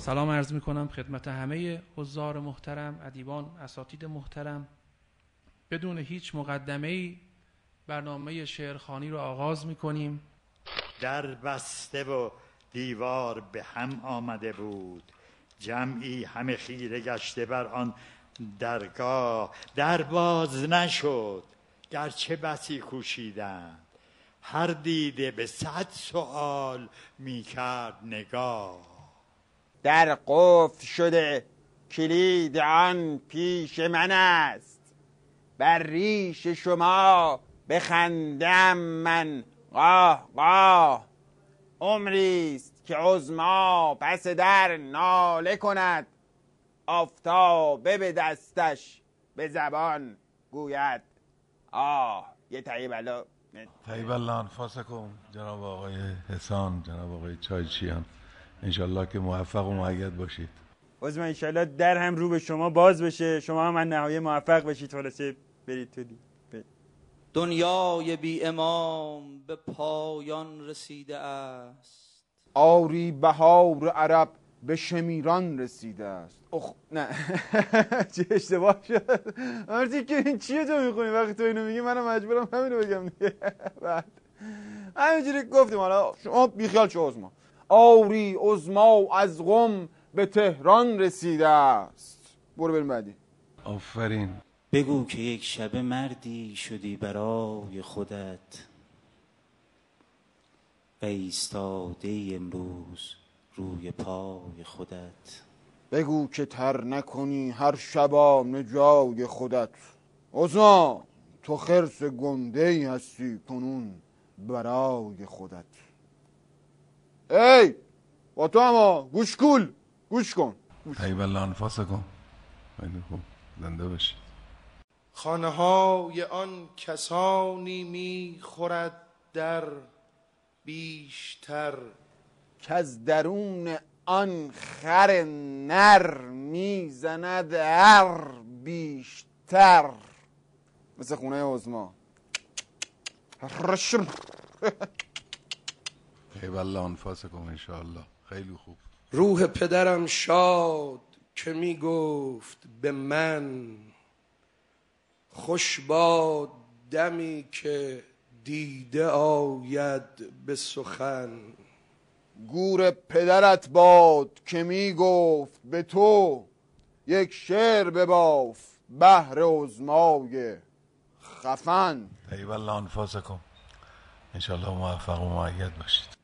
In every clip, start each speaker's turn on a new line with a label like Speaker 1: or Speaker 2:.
Speaker 1: سلام عرض می کنم خدمت همه حضار محترم، ادیبان، اساتید محترم. بدون هیچ مقدمه‌ای برنامه شعرخوانی رو آغاز می کنیم.
Speaker 2: در بسته و دیوار به هم آمده بود، جمعی همه خیره گشته بر آن درگاه. در باز نشد گرچه بسی کوشیدند، هر دیده به 100 سؤال می کرد نگاه.
Speaker 3: در قفل شده کلید آن پیش من است، بر ریش شما بخندم من قاه قاه. عمریست که عظما پس در ناله کند، آفتابه به دستش به زبان گوید آه. یه طیب الله
Speaker 4: طیب الله انفاسکم جناب آقای حسان، جناب آقای چایچیان، انشالله که موفق و مؤید باشید.
Speaker 3: عظما انشالله در هم رو به شما باز بشه، شما هم نهایه موفق بشید. خلاصه برید تو
Speaker 5: دنیای بی امام به پایان رسیده است.
Speaker 6: آری بهار عرب به شمیران رسیده است. نه چه اشتباه شد. مرتی که این چیه تو میخونی؟ وقتی تو اینو میگی منم مجبورم همینو بگم دیگه. بعد همینجوری گفتیم حالا شما بیخیال شو. عظما آری عظما از قم به تهران رسیده است. برو بریم بعدی.
Speaker 4: آفرین.
Speaker 5: بگو که یک شب مردی شدی برای خودت، و ایستاده امروز روی پای خودت.
Speaker 6: بگو که تر نکنی هر شبانه جای خودت. عظما تو خرس گنده‌ای هستی کنون برای خودت. ای با تو اما گوش کول، گوش کن.
Speaker 4: طیب الله انفاسکم. خیلی خوب، زنده باشی.
Speaker 7: خانه های آن کسانی میخورد در بیشتر،
Speaker 6: که از درون آن خر نر میزند هر بیشتر. مثل خونه عظما.
Speaker 4: طیب الله انفاسکم انشاءالله. خیلی خوب.
Speaker 7: روح پدرم شاد که میگفت به من، خوش باد دمی که دیده آید به سخن.
Speaker 6: گور پدرت باد که میگفت به تو، یک شعر بباف بهر عظمای خفن.
Speaker 4: طیب الله انفاسکم انشاءالله موفق و مؤید باشید.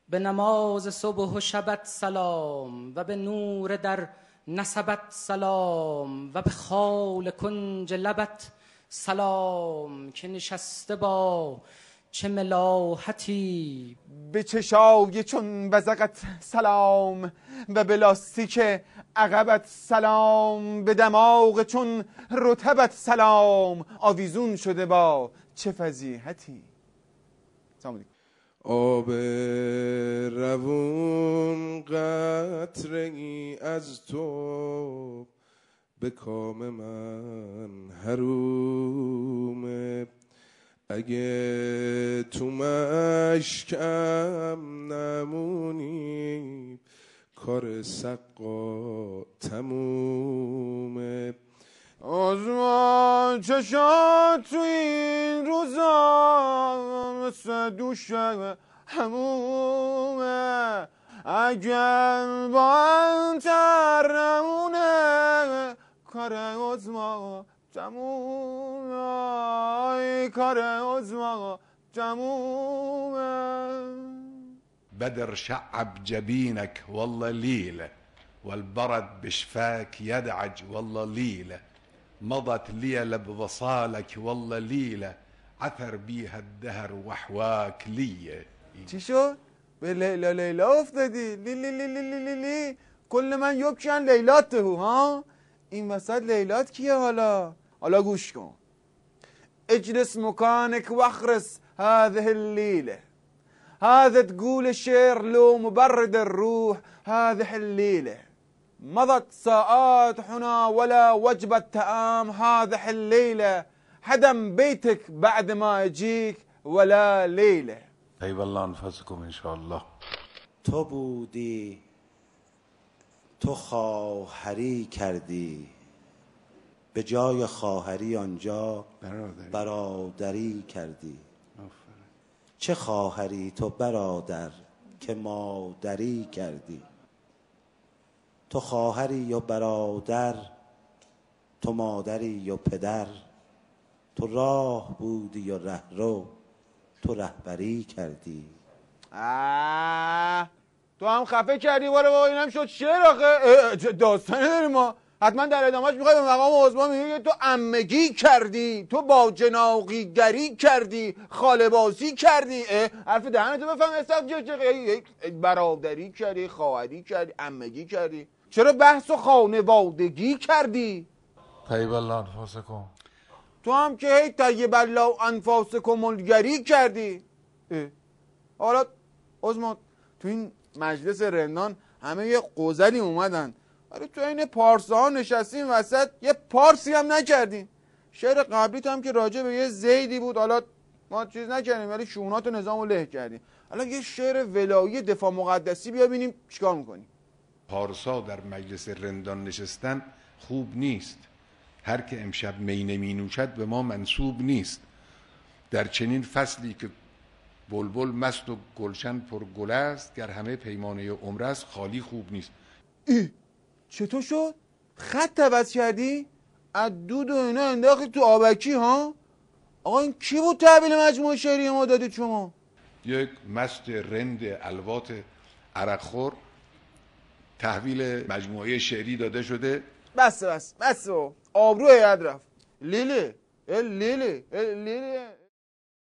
Speaker 1: به نماز صبح و شبت سلام، و به نور در نسبت سلام، و به خال کنج لبت سلام، که نشسته با چه ملاحتی.
Speaker 6: به چشای چون بزقت سلام، و به لاستیک عقبت سلام، به دماغ چون رطبت سلام، آویزون شده با چه فضیحتی. سلام علیکم.
Speaker 7: آب روون قطره ای از تو، به کام من حرومه. اگه تو مشکم نمونی، کار سقا تمومه.
Speaker 6: عظما چشات تو این روزا مثل دوشه همومه. اگر با هم تر نمونه، کار عظما تمومه. کار عظما تمومه.
Speaker 4: بدر شعب جبينك والله ليلة، والبرد بشفاك يدعج والله ليلة، مضت ليلة بوصالك والله ليلة، عثر بيها الدهر وحواك ليه.
Speaker 6: چی شد؟ به لیلا لیلا افتادی. لی لی لی لی لی لی. کل من یکشن لیلات هو ها. این وسط لیلات کیه حالا؟ حالا گوش کن. اجلس مكانك واخرس هذه الليلة. هذا تقول الشعر لو مبرد الروح هذه الليلة. مضت ساعات هنا ولا وجبة طعام هذه الليلة. هدم بيتك بعد ما اجيك ولا ليلة.
Speaker 4: طيب الله انفسكم ان شاء الله.
Speaker 5: تو بودی تو خواهری کردی، به جای خواهری آنجا برادری کردی. چه خواهری تو برادر که مادری کردی؟ تو خواهری یا برادر، تو مادری یا پدر، تو راه بودی یا رهرو، تو رهبری کردی.
Speaker 6: تو هم خفه کردی بابا، اینم شد شعر آخه. داستانی داریم ما، حتما در ادامهش میخوای به مقام عظما میگی تو عمگی کردی، تو با جناقی گری کردی، خاله بازی کردی. حرف دهنتو بفهم استاد. برادری کردی، خواهری کردی، عمگی کردی، چرا بحث و خانوادگی کردی؟
Speaker 4: طیب الله انفاسکم.
Speaker 6: تو هم که هی طیب الله انفاسکم الگری کردی. حالا عظما تو این مجلس رندان همه یه غزلی اومدن، ولی تو این پارسه ها نشستیم وسط یه پارسی هم نکردیم. شعر قبلی تو هم که راجع به یه زیدی بود، حالا ما چیز نکردیم ولی شونات و نظام رو له کردیم. حالا یه شعر ولایی دفاع مقدسی بیا ببینیم چیکار میکنیم.
Speaker 8: پارسا در مجلس رندان نشستن خوب نیست، هر که امشب می نمی نوشد به ما منسوب نیست. در چنین فصلی که بلبل مست و گلشن پر گل است، گر همه پیمانه عمر است خالی خوب نیست.
Speaker 6: چطور شد؟ خط عوض کردی؟ از دود و اینا انداختی تو آبکی ها؟ آقا این کی بود تحویل مجموعه شعری ما دادید شما؟
Speaker 8: یک مست رند الوات عرقخور تحویل مجموعه شعری داده شده.
Speaker 6: بس آبرو هیئت رفت. لیلی